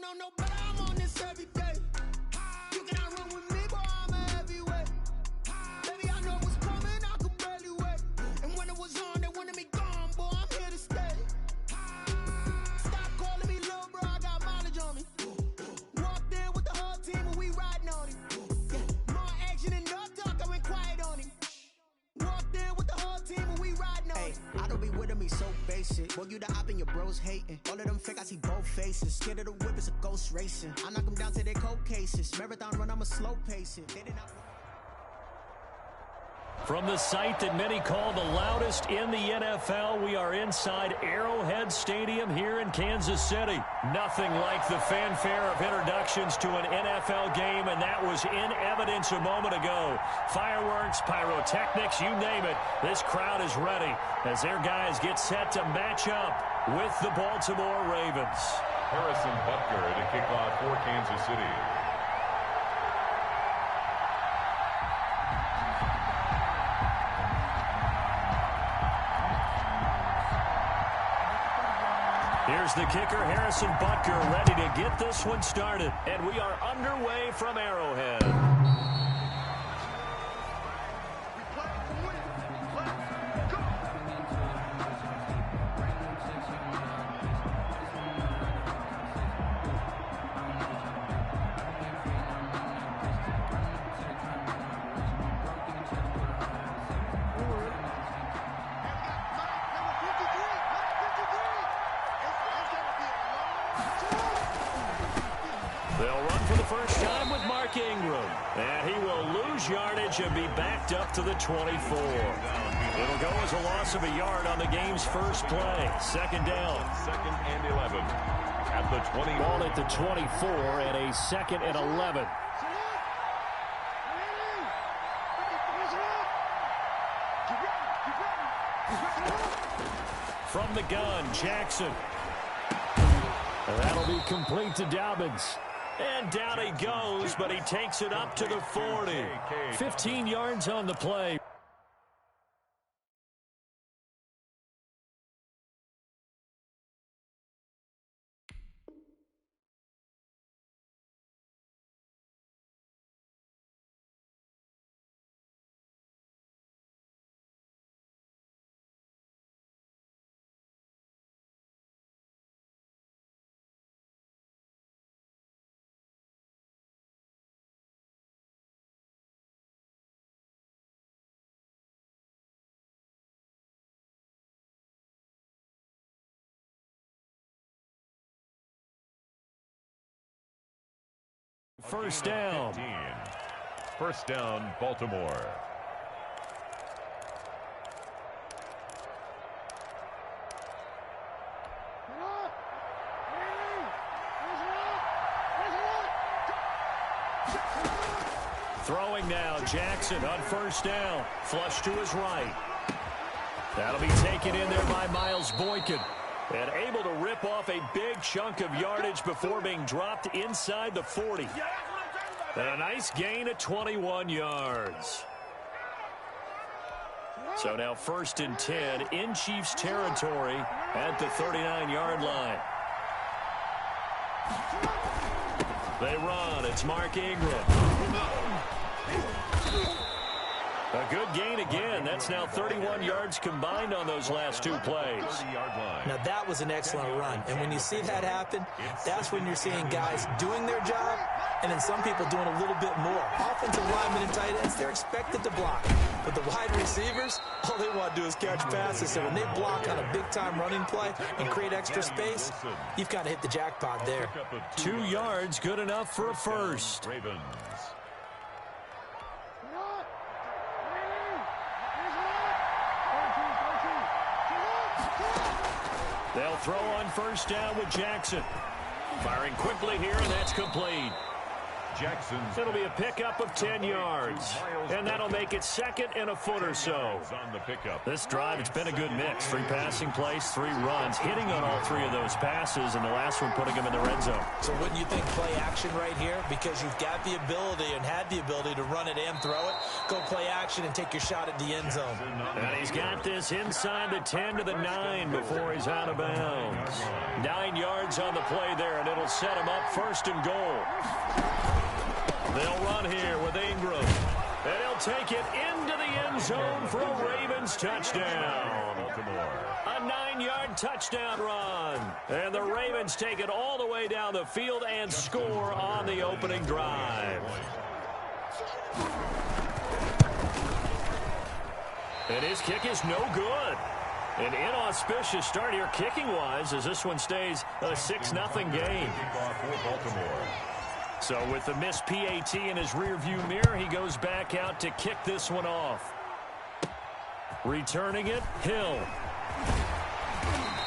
know no better, I'm on this every day. You cannot run with me, boy, I'm a heavyweight. Baby, I know what's coming, I could barely wait. And when it was on, they wanted me gone, boy, I'm here to stay. Stop calling me little bro, I got mileage on me. Walked in with the whole team and we riding on him. Yeah, more action and no talk, I went quiet on him. Walked in with the whole team and we riding on him. I don't be with me so basic. Boy, you the op and your bros hating. All of them fake, I see both faces. Scared of the whip, it's a ghost racing. I knock them down to their cold cases. Marathon run, I'm a slow pacing. They did not. From the site that many call the loudest in the NFL, we are inside Arrowhead Stadium here in Kansas City. Nothing like the fanfare of introductions to an NFL game, and that was in evidence a moment ago. Fireworks, pyrotechnics, you name it. This crowd is ready as their guys get set to match up with the Baltimore Ravens. Harrison Butker to kick off for Kansas City. Here's the kicker, Harrison Butker, ready to get this one started. And we are underway from Arrowhead. They'll run for the first time with Mark Ingram. And he will lose yardage and be backed up to the 24. It'll go as a loss of a yard on the game's first play. Second down. Second and 11. At the 20. Ball at the 24 and a second and 11. From the gun, Jackson. And that'll be complete to Dobbins. And down he goes, but he takes it up to the 40. 15 yards on the play. First down. 15. First down, Baltimore. Throwing now, Jackson on first down. Flush to his right. That'll be taken in there by Miles Boykin. And able to rip off a big chunk of yardage before being dropped inside the 40. And a nice gain of 21 yards. So now first and 10 in Chiefs territory at the 39-yard line. They run. It's Mark Ingram. A good gain again. That's now 31 yards combined on those last two plays. Now that was an excellent run. And when you see that happen, that's when you're seeing guys doing their job and then some people doing a little bit more. Offensive linemen and tight ends, they're expected to block. But the wide receivers, all they want to do is catch passes. So when they block on a big-time running play and create extra space, you've got to hit the jackpot there. 2 yards, good enough for a first. Ravens. They'll throw on first down with Jackson. Firing quickly here, and that's complete. Jackson's. It'll be a pickup of 10 yards, and that'll make it 2nd and a foot or so. On the pickup. This drive, it's been a good mix. 3 passing plays, 3 runs, hitting on all 3 of those passes, and the last one putting them in the red zone. So wouldn't you think play action right here? Because you've got the ability and had the ability to run it and throw it. Go play action and take your shot at the end zone. And he's got this inside the 10 to the 9 before he's out of bounds. 9 yards on the play there, and it'll set him up 1st and goal. They'll run here with Ingram. And he'll take it into the end zone for a Ravens touchdown. A 9-yard touchdown run. And the Ravens take it all the way down the field and score on the opening drive. And his kick is no good. An inauspicious start here kicking-wise as this one stays a 6-0 game. So with the missed PAT in his rearview mirror, he goes back out to kick this one off. Returning it, Hill.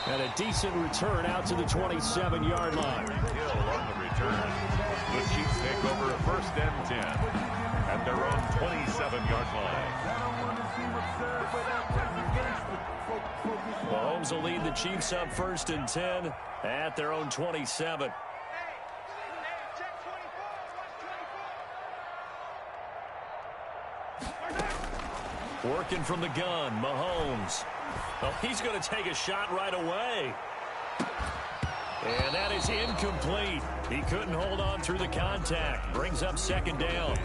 And a decent return out to the 27-yard line. Hill on the return. The Chiefs take over 1st and 10 at their own 27-yard line. Mahomes will lead the Chiefs up 1st and 10 at their own 27. Working from the gun, Mahomes. Oh, he's going to take a shot right away. And that is incomplete. He couldn't hold on through the contact. Brings up 2nd down.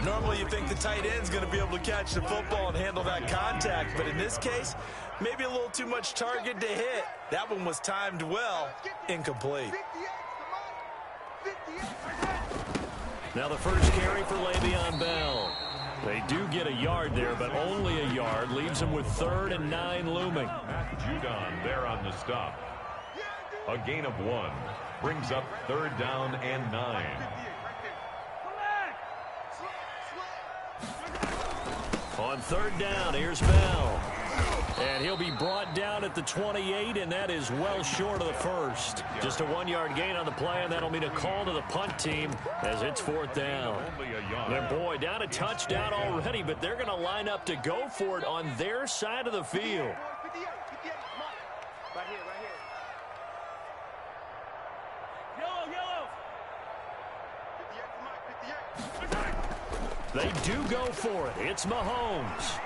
Normally you think the tight end's going to be able to catch the football and handle that contact, but in this case, maybe a little too much target to hit. That one was timed well. Incomplete. Now the first carry for Le'Veon Bell. They do get a yard there, but only a yard. Leaves them with 3rd and 9 looming. Matt Judon there on the stop. A gain of 1. Brings up 3rd down and 9. On 3rd down, here's Bell. And he'll be brought down at the 28, and that is well short of the first. Just a 1-yard gain on the play, and that'll mean a call to the punt team as it's 4th down. And boy, down a touchdown already, but they're going to line up to go for it on their side of the field. They do go for it. It's Mahomes.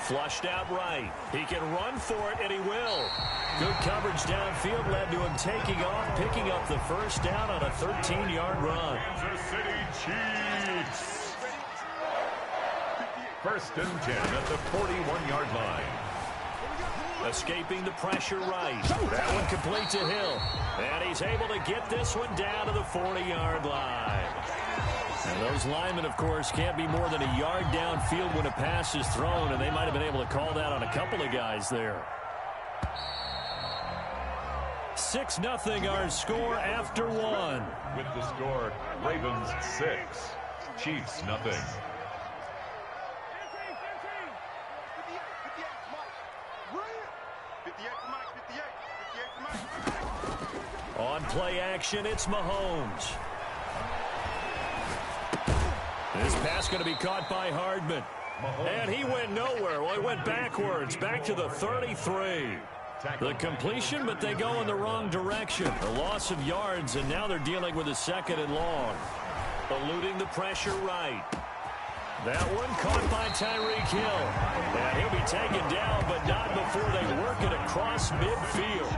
Flushed out right. He can run for it, and he will. Good coverage downfield led to him taking off, picking up the 1st down on a 13-yard run. Kansas City Chiefs. 1st and 10 at the 41-yard line. Escaping the pressure right. That one complete to Hill. And he's able to get this one down to the 40-yard line. And those linemen, of course, can't be more than a yard downfield when a pass is thrown, and they might have been able to call that on a couple of guys there. 6-0 our score after 1. With the score, Ravens 6, Chiefs nothing. On play action, it's Mahomes. This pass going to be caught by Hardman. And he went nowhere. Well, he went backwards, back to the 33. The completion, but they go in the wrong direction. A loss of yards, and now they're dealing with a 2nd and long. Eluding the pressure right. That one caught by Tyreek Hill. And he'll be taken down, but not before they work it across midfield.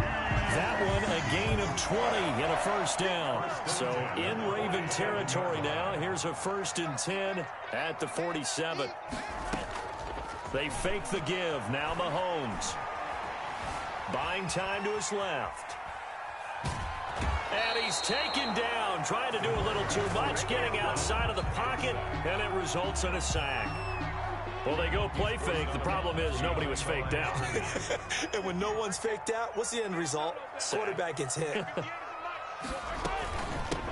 That one a gain of 20 and a 1st down. So in Raven territory now. Here's a 1st and 10 at the 47. They fake the give. Now Mahomes. Buying time to his left. And he's taken down, trying to do a little too much, getting outside of the pocket, and it results in a sack. Well, they go play fake. The problem is nobody was faked out. And when no one's faked out, what's the end result? Quarterback gets hit.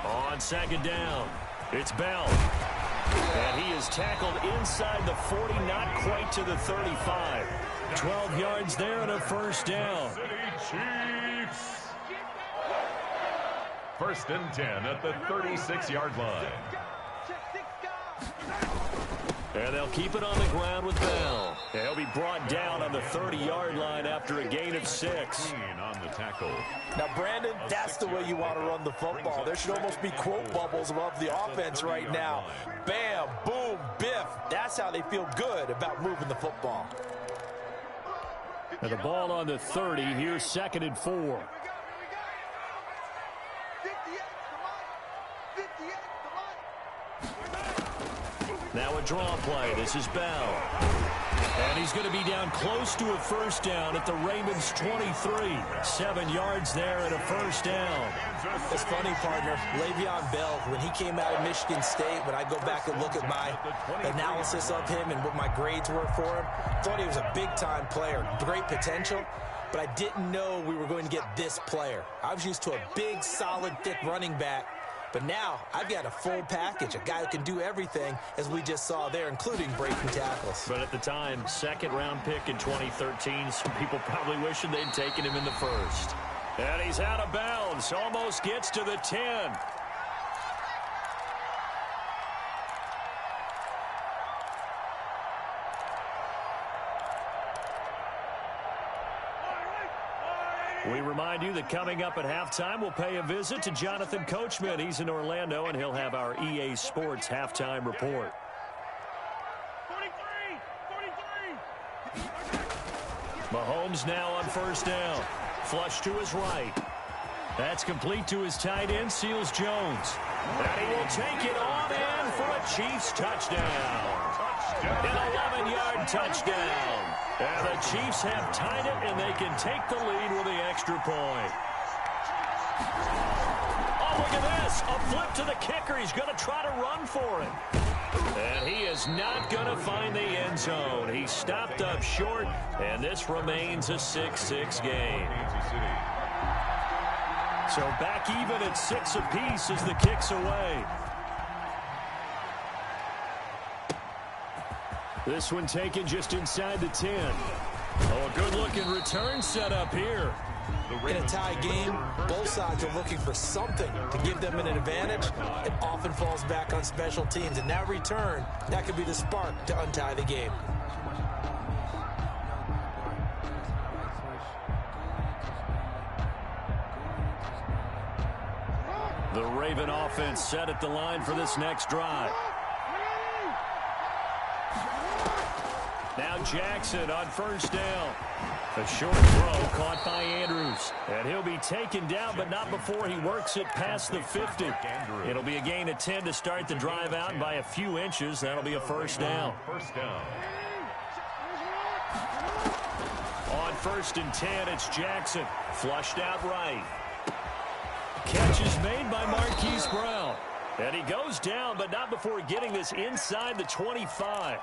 On 2nd down, it's Bell. And he is tackled inside the 40, not quite to the 35. 12 yards there and a 1st down. City Chiefs. First and 10 at the 36-yard line. And they'll keep it on the ground with Bell. He'll be brought down on the 30-yard line after a gain of 6. On the tackle. Now, Brandon, that's the way you want to run the football. There should almost be quote bubbles above the offense right now. Bam, boom, biff. That's how they feel good about moving the football. And the ball on the 30. Here's 2nd and 4. Now a draw play. This is Bell. And he's going to be down close to a first down at the Ravens 23. 7 yards there and a first down. It's funny, partner. Le'Veon Bell, when he came out of Michigan State, when I go back and look at my analysis of him and what my grades were for him, thought he was a big-time player, great potential, but I didn't know we were going to get this player. I was used to a big, solid, thick running back. But now, I've got a full package, a guy who can do everything, as we just saw there, including breaking tackles. But at the time, 2nd-round pick in 2013, some people probably wishing they'd taken him in the first. And he's out of bounds, almost gets to the 10. We remind you that coming up at halftime, we'll pay a visit to Jonathan Coachman. He's in Orlando, and he'll have our EA Sports halftime report. 43. Mahomes now on first down. Flush to his right. That's complete to his tight end, Seals Jones. And he will take it on in for a Chiefs touchdown. An 11-yard touchdown. And the Chiefs have tied it, and they can take the lead with the extra point. Oh, look at this. A flip to the kicker. He's going to try to run for it. And he is not going to find the end zone. He stopped up short, and this remains a 6-6 game. So back even at 6 apiece as the kick's away. This one taken just inside the 10. Oh, a good-looking return set up here. In a tie game, both sides are looking for something to give them an advantage. It often falls back on special teams, and that return, that could be the spark to untie the game. The Raven offense set at the line for this next drive. Now Jackson on first down. A short throw caught by Andrews. And he'll be taken down, but not before he works it past the 50. It'll be a gain of 10 to start the drive out, and by a few inches, that'll be a first down. On 1st and 10, it's Jackson. Flushed out right. Catch is made by Marquise Brown. And he goes down, but not before getting this inside the 25.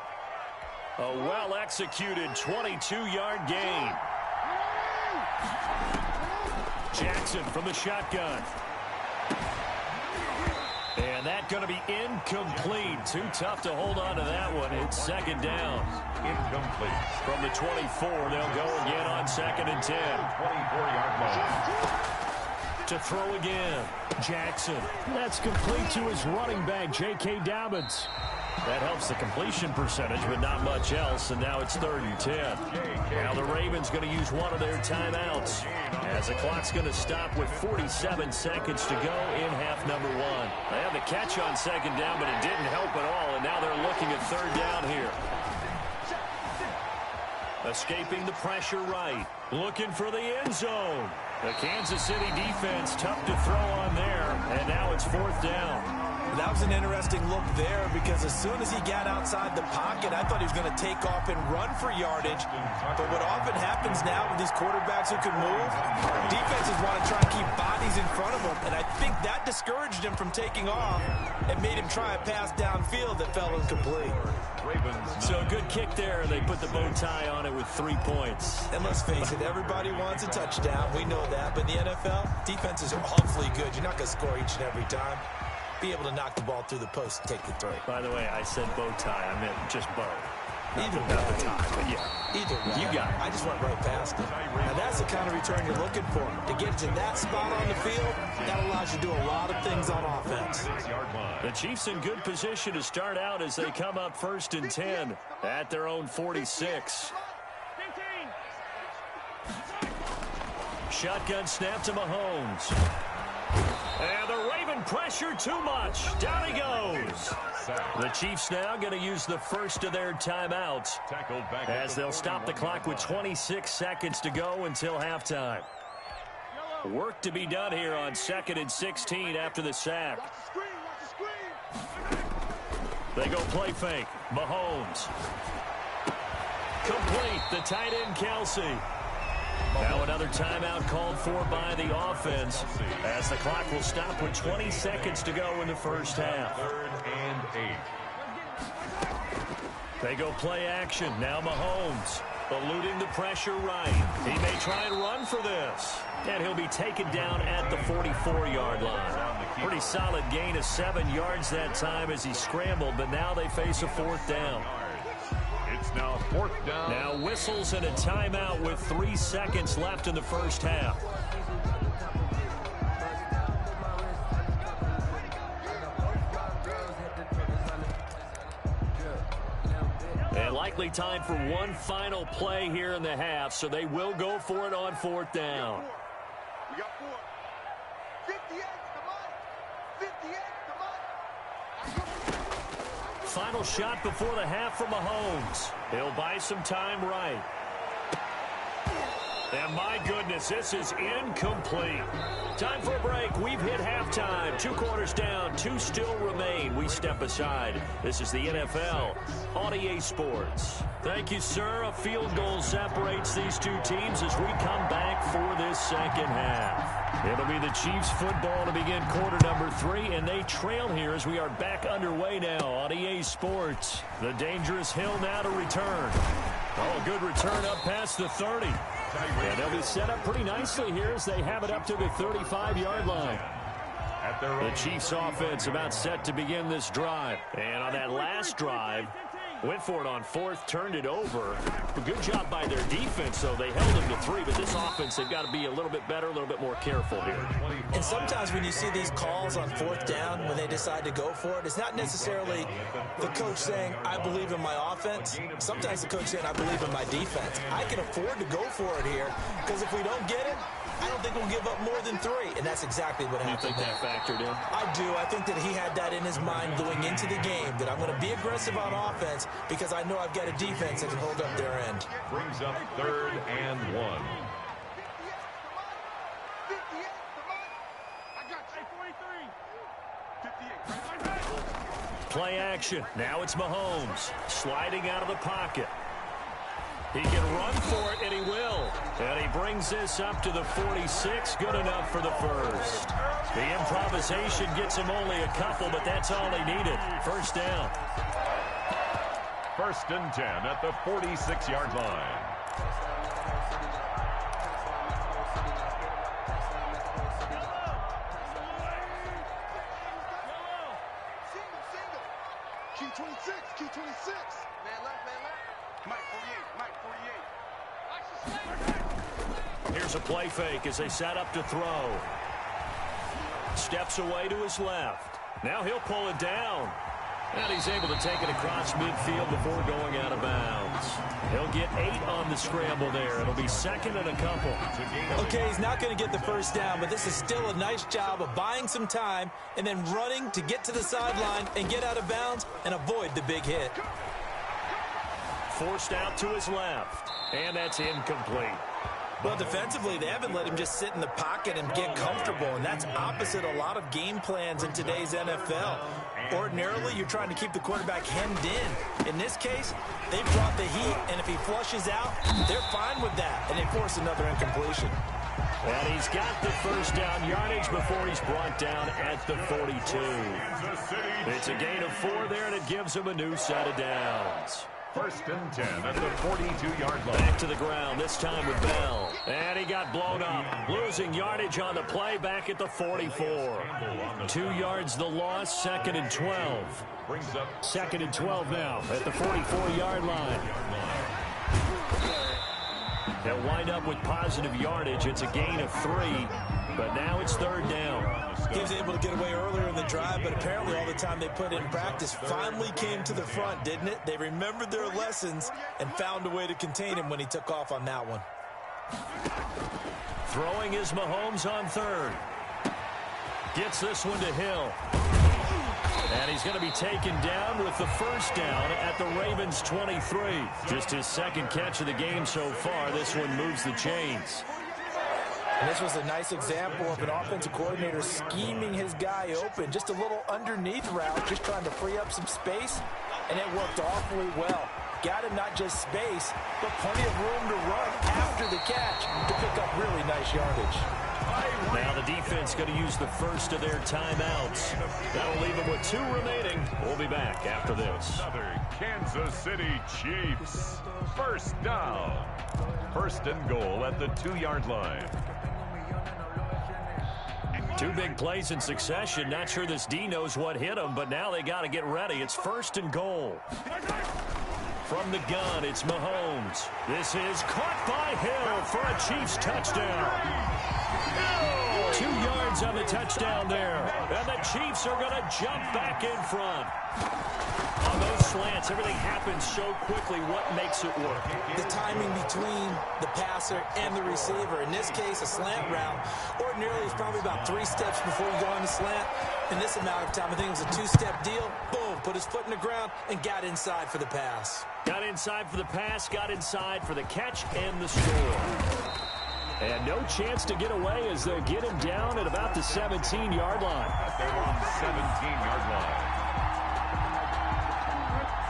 A well-executed 22-yard gain. Jackson from the shotgun. And that's going to be incomplete. Too tough to hold on to that one. It's 2nd down. Incomplete. From the 24, they'll go again on 2nd and 10. 24-yard line. To throw again. Jackson. That's complete to his running back, J.K. Dobbins. That helps the completion percentage, but not much else, and now it's 3rd and 10. Now the Ravens going to use one of their timeouts, as the clock's going to stop with 47 seconds to go in half number 1. They had the catch on 2nd down, but it didn't help at all, and now they're looking at 3rd down here. Escaping the pressure right. Looking for the end zone. The Kansas City defense tough to throw on there, and now it's 4th down. That was an interesting look there, because as soon as he got outside the pocket, I thought he was going to take off and run for yardage. But what often happens now with these quarterbacks who can move, defenses want to try and keep bodies in front of them, and I think that discouraged him from taking off and made him try a pass downfield that fell incomplete. So a good kick there, and they put the bow tie on it with 3 points. And let's face it, everybody wants a touchdown. We know that. But in the NFL, defenses are awfully good. You're not going to score each and every time. Be able to knock the ball through the post and take the throw. By the way, I said bow tie. I meant just bow. Either way. Either way. You got it. I just went right past it. Now, that's the kind of return you're looking for. To get to that spot on the field, that allows you to do a lot of things on offense. The Chiefs in good position to start out as they come up 1st and 10 at their own 46. Shotgun snap to Mahomes. And the Raven pressure too much. Down he goes. The Chiefs now going to use the first of their timeouts as they'll stop the clock with 26 seconds to go until halftime. Work to be done here on 2nd and 16 after the sack. They go play fake. Mahomes. Complete. The tight end, Kelsey. Now another timeout called for by the offense as the clock will stop with 20 seconds to go in the first half. 3rd and 8. They go play action. Now Mahomes eluding the pressure right. He may try and run for this. And he'll be taken down at the 44-yard line. Pretty solid gain of 7 yards that time as he scrambled, but now they face a 4th down. It's now 4th down. Now whistles and a timeout with 3 seconds left in the first half. And likely time for one final play here in the half, so they will go for it on 4th down. We got 4. 58, come on. 58, come on. Final shot before the half from Mahomes. He'll buy some time right. And my goodness, this is incomplete. Time for a break. We've hit halftime. 2 quarters down, 2 still remain. We step aside. This is the NFL on EA Sports. Thank you, sir. A field goal separates these two teams as we come back for this second half. It'll be the Chiefs football to begin quarter number 3, and they trail here as we are back underway now on EA Sports. The dangerous Hill now to return. Oh, good return up past the 30. And they'll be set up pretty nicely here as they have it up to the 35-yard line. The Chiefs offense about set to begin this drive. And on that last drive, went for it on 4th, turned it over. A good job by their defense, though. They held them to 3, but this offense, they've got to be a little bit better, a little bit more careful here. And sometimes when you see these calls on 4th down, when they decide to go for it, it's not necessarily the coach saying, I believe in my offense. Sometimes the coach saying, I believe in my defense. I can afford to go for it here, because if we don't get it, I don't think we'll give up more than 3, and that's exactly what happened. You think that factored in? I do. I think that he had that in his mind going into the game, that I'm going to be aggressive on offense because I know I've got a defense that can hold up their end. Brings up 3rd and 1. Play action. Now it's Mahomes sliding out of the pocket. He can run for it, and he will. And he brings this up to the 46. Good enough for the first. The improvisation gets him only a couple, but that's all he needed. First down. 1st and 10 at the 46-yard line. Q26, Q26. Man left, man left. Mike 48, Mike 48. Here's a play fake as they set up to throw. Steps away to his left. Now he'll pull it down. And he's able to take it across midfield before going out of bounds. He'll get 8 on the scramble there. It'll be 2nd and a couple. Okay, he's not going to get the first down, but this is still a nice job of buying some time and then running to get to the sideline and get out of bounds and avoid the big hit. Forced out to his left. And that's incomplete. Well, defensively, they haven't let him just sit in the pocket and get comfortable, and that's opposite a lot of game plans in today's NFL. Ordinarily, you're trying to keep the quarterback hemmed in. In this case, they brought the heat, and if he flushes out, they're fine with that, and they force another incompletion. And he's got the first down yardage before he's brought down at the 42. It's a gain of 4 there, and it gives him a new set of downs. First and 10 at the 42-yard line. Back to the ground, this time with Bell. And he got blown up. Losing yardage on the play back at the 44. 2 yards the loss, 2nd and 12. Brings up 2nd and 12 now at the 44-yard line. They'll wind up with positive yardage. It's a gain of 3, but now it's 3rd down. He was able to get away earlier in the drive, but apparently all the time they put in practice finally came to the front, didn't it? They remembered their lessons and found a way to contain him when he took off on that one. Throwing is Mahomes on 3rd. Gets this one to Hill. And he's going to be taken down with the 1st down at the Ravens' 23. Just his 2nd catch of the game so far. This one moves the chains. And this was a nice example of an offensive coordinator scheming his guy open. Just a little underneath route, just trying to free up some space, and it worked awfully well. Got him not just space, but plenty of room to run after the catch to pick up really nice yardage. Now the defense going to use the first of their timeouts. That'll leave them with 2 remaining. We'll be back after this. another Kansas City Chiefs. First down. First and goal at the 2-yard line. 2 big plays in succession. Not sure this D knows what hit him, but now they got to get ready. It's 1st and goal. From the gun, it's Mahomes. This is caught by Hill for a Chiefs touchdown. 2 yards on the touchdown there. And the Chiefs are going to jump back in front. On those slants, everything happens so quickly. What makes it work? The timing between the passer and the receiver. In this case, a slant route. Ordinarily, it's probably about 3 steps before you go on the slant. In this amount of time, I think it was a 2-step deal. Boom, put his foot in the ground and got inside for the pass. Got inside for the pass, got inside for the catch and the score. And no chance to get away as they'll get him down at about the 17-yard line. They're on 17-yard line.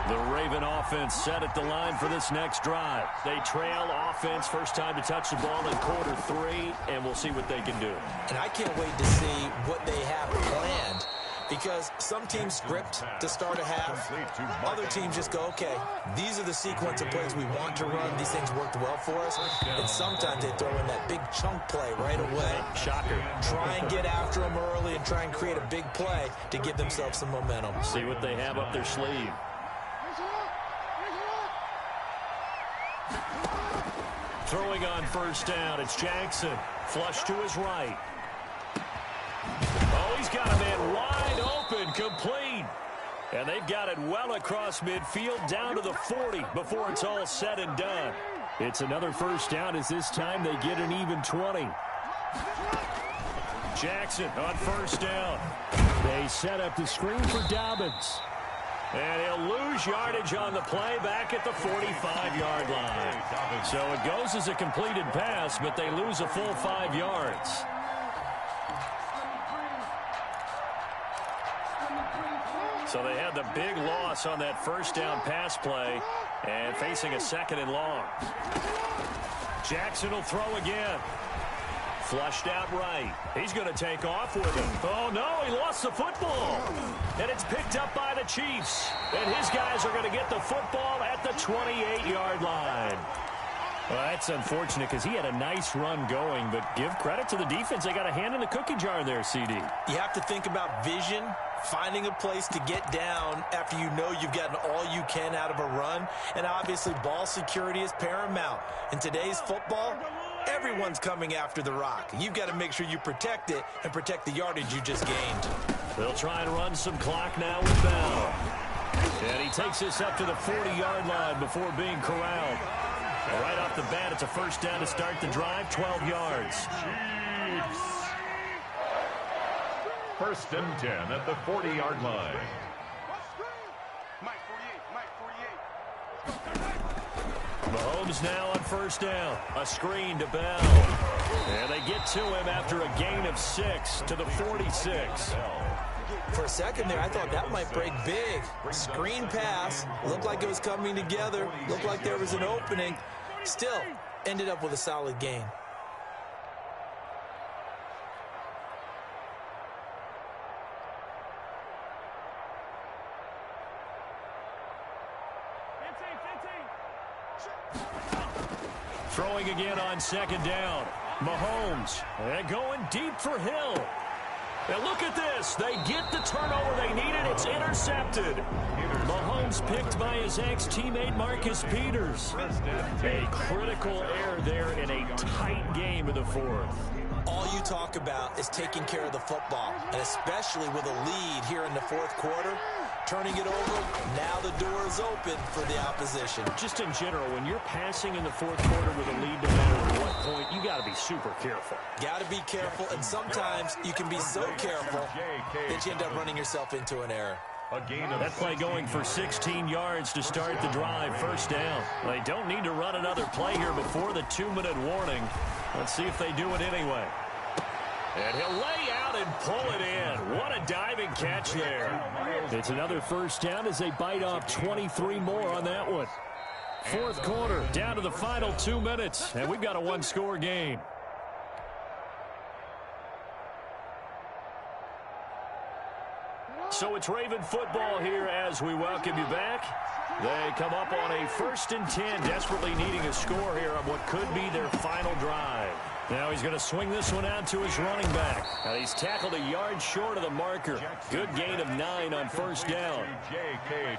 The Raven offense set at the line for this next drive. They trail offense, first time to touch the ball in quarter 3, and we'll see what they can do. And I can't wait to see what they have planned, because some teams script to start a half. Other teams just go, okay, these are the sequence of plays we want to run. These things worked well for us. And sometimes they throw in that big chunk play right away. Shocker. Try and get after them early and try and create a big play to give themselves some momentum. See what they have up their sleeve. Throwing on first down, it's Jackson. Flush to his right. Oh, he's got a man wide open, complete. And they've got it well across midfield, down to the 40 before it's all said and done. It's another first down as this time they get an even 20. Jackson on first down. They set up the screen for Dobbins. And he'll lose yardage on the play back at the 45-yard line. So it goes as a completed pass, but they lose a full 5 yards. So they had the big loss on that first down pass play and facing a 2nd and long. Jackson will throw again. Flushed out right. He's going to take off with it. Oh, no, he lost the football. And it's picked up by the Chiefs. And his guys are going to get the football at the 28-yard line. Well, that's unfortunate because he had a nice run going, but give credit to the defense. They got a hand in the cookie jar there, CD. You have to think about vision, finding a place to get down after you know you've gotten all you can out of a run. And obviously, ball security is paramount. In today's football, everyone's coming after the rock. You've got to make sure you protect it and protect the yardage you just gained. They'll try and run some clock now with Bell. And he takes this up to the 40-yard line before being corralled. Right off the bat, it's a first down to start the drive, 12 yards. Chiefs. First and 10 at the 40-yard line. Mahomes now on first down. A screen to Bell. And they get to him after a gain of 6 to the 46. For a second there, I thought that might break big. Screen pass. Looked like it was coming together. Looked like there was an opening. Still, ended up with a solid gain. Throwing again on second down. Mahomes. And going deep for Hill. And look at this. They get the turnover they needed. It's intercepted. Mahomes picked by his ex-teammate Marcus Peters. A critical error there in a tight game in the fourth. All you talk about is taking care of the football, and especially with a lead here in the fourth quarter. Turning it over, now the door is open for the opposition. Just in general, when you're passing in the fourth quarter with a lead no matter what point, you got to be super careful. Got to be careful, and sometimes you can be so careful that you end up running yourself into an error. That play going for 16 yards to start the drive, first down. They don't need to run another play here before the 2-minute warning. Let's see if they do it anyway. And he'll lay out and pull it in. What a diving catch there. It's another first down as they bite off 23 more on that one. Fourth quarter, down to the final 2 minutes, and we've got a one-score game. So it's Raven football here as we welcome you back. They come up on a 1st and 10, desperately needing a score here on what could be their final drive. Now he's going to swing this one out to his running back. Now he's tackled a yard short of the marker. Good gain of 9 on first down.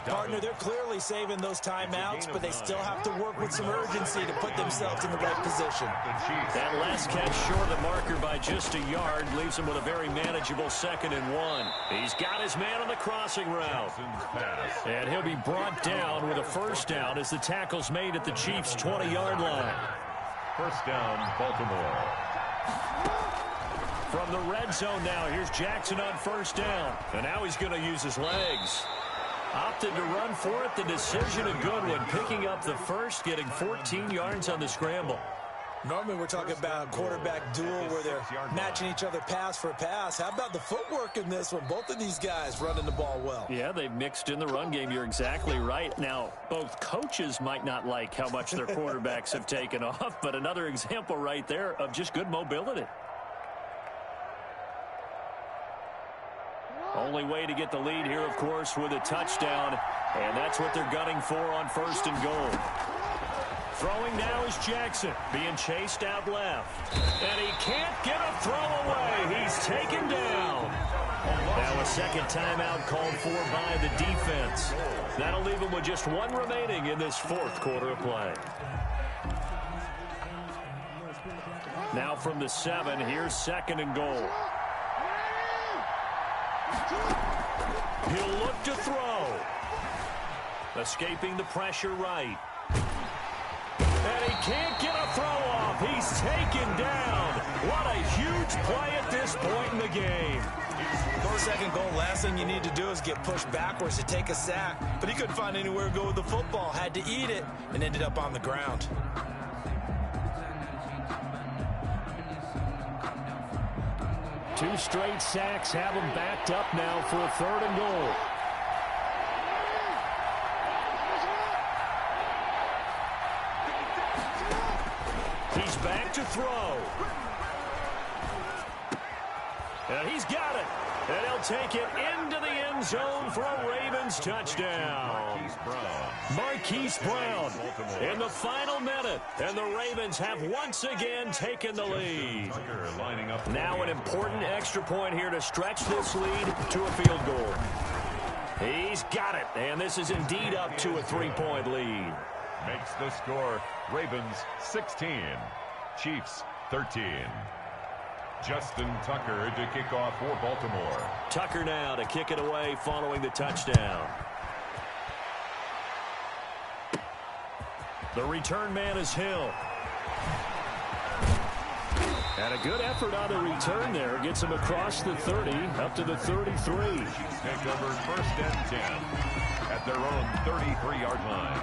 Partner, they're clearly saving those timeouts, but they still have to work with some urgency to put themselves in the right position. That last catch short of the marker by just a yard leaves him with a very manageable 2nd and 1. He's got his man on the crossing route. And he'll be brought down with a first down as the tackle's made at the Chiefs' 20-yard line. First down, Baltimore. From the red zone now, here's Jackson on first down. And now he's going to use his legs. Opted to run for it. The decision a good one. Picking up the first, getting 14 yards on the scramble. Normally we're talking about a quarterback duel where they're matching each other pass for pass. How about the footwork in this one? Both of these guys running the ball well. Yeah, they've mixed in the run game. You're exactly right. Now, both coaches might not like how much their quarterbacks have taken off, but another example right there of just good mobility. Only way to get the lead here, of course, with a touchdown, and that's what they're gunning for on 1st and goal. Throwing now is Jackson, being chased out left. And he can't get a throw away. He's taken down. Now a second timeout called for by the defense. That'll leave him with just 1 remaining in this fourth quarter of play. Now from the 7, here's 2nd and goal. He'll look to throw. Escaping the pressure right. And he can't get a throw off. He's taken down. What a huge play at this point in the game. For a 2nd goal, last thing you need to do is get pushed backwards to take a sack. But he couldn't find anywhere to go with the football. Had to eat it and ended up on the ground. Two straight sacks have him backed up now for a 3rd and goal. He's back to throw. And he's got it. And he'll take it into the end zone for a Ravens touchdown. Marquise Brown in the final minute. And the Ravens have once again taken the lead. Now an important extra point here to stretch this lead to a field goal. He's got it. And this is indeed up to a 3-point lead. Makes the score Ravens 16, Chiefs 13. Justin Tucker to kick off for Baltimore. Tucker now to kick it away following the touchdown. The return man is Hill. And a good effort on the return there. Gets him across the 30, up to the 33. Take over 1st and 10 at their own 33-yard line.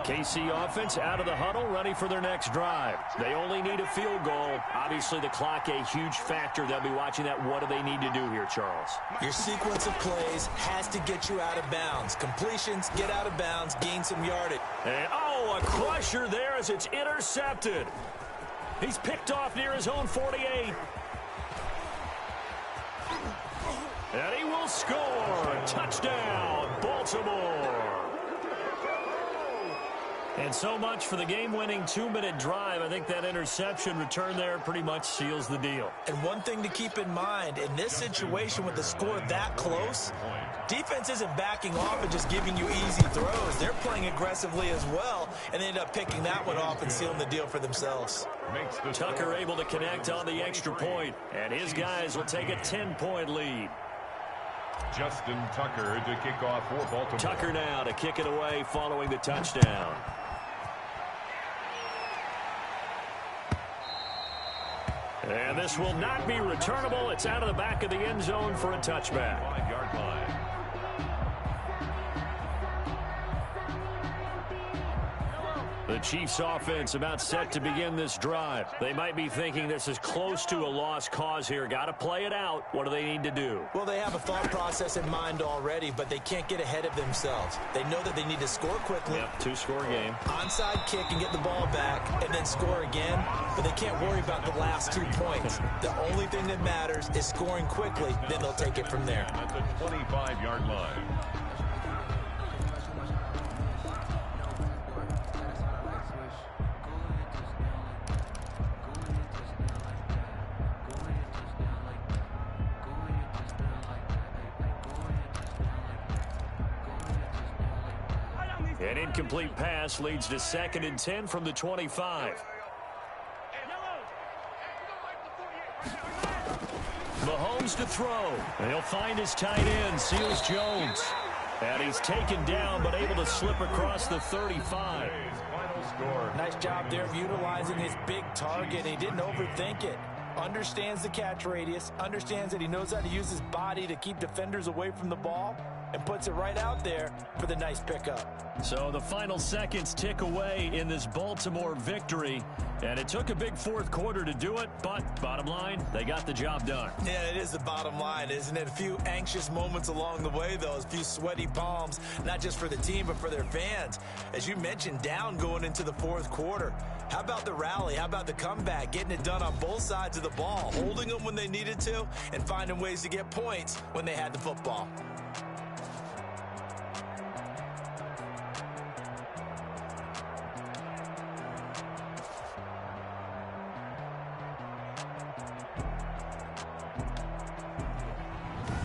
KC offense out of the huddle, ready for their next drive. They only need a field goal. Obviously, the clock a huge factor. They'll be watching that. What do they need to do here, Charles? Your sequence of plays has to get you out of bounds. Completions, get out of bounds, gain some yardage. And, oh, a crusher there as it's intercepted. He's picked off near his own 48. will score. Touchdown, Baltimore. And so much for the game-winning 2-minute drive. I think that interception return there pretty much seals the deal. And one thing to keep in mind, in this situation with the score that close, defense isn't backing off and just giving you easy throws. They're playing aggressively as well, and they end up picking that one off and sealing the deal for themselves. Tucker able to connect on the extra point, and his guys will take a 10-point lead. Justin Tucker to kick off for Baltimore. Tucker now to kick it away following the touchdown. And this will not be returnable. It's out of the back of the end zone for a touchback. 5-yard line. The Chiefs offense about set to begin this drive. They might be thinking this is close to a lost cause here. Got to play it out. What do they need to do? Well, they have a thought process in mind already, but they can't get ahead of themselves. They know that they need to score quickly. Yep, 2-score game. Onside kick and get the ball back and then score again, but they can't worry about the last 2 points. The only thing that matters is scoring quickly, then they'll take it from there. At the 25-yard line. An incomplete pass leads to 2nd and 10 from the 25. Mahomes to throw. He'll find his tight end, Seals Jones. And he's taken down, but able to slip across the 35. Nice job there of utilizing his big target. He didn't overthink it. Understands the catch radius, understands that he knows how to use his body to keep defenders away from the ball, and puts it right out there for the nice pickup. So the final seconds tick away in this Baltimore victory, and it took a big fourth quarter to do it, but bottom line, they got the job done. Yeah, it is the bottom line, isn't it? A few anxious moments along the way, though, a few sweaty palms, not just for the team, but for their fans. As you mentioned, down going into the fourth quarter. How about the rally? How about the comeback? Getting it done on both sides of the ball, holding them when they needed to, and finding ways to get points when they had the football.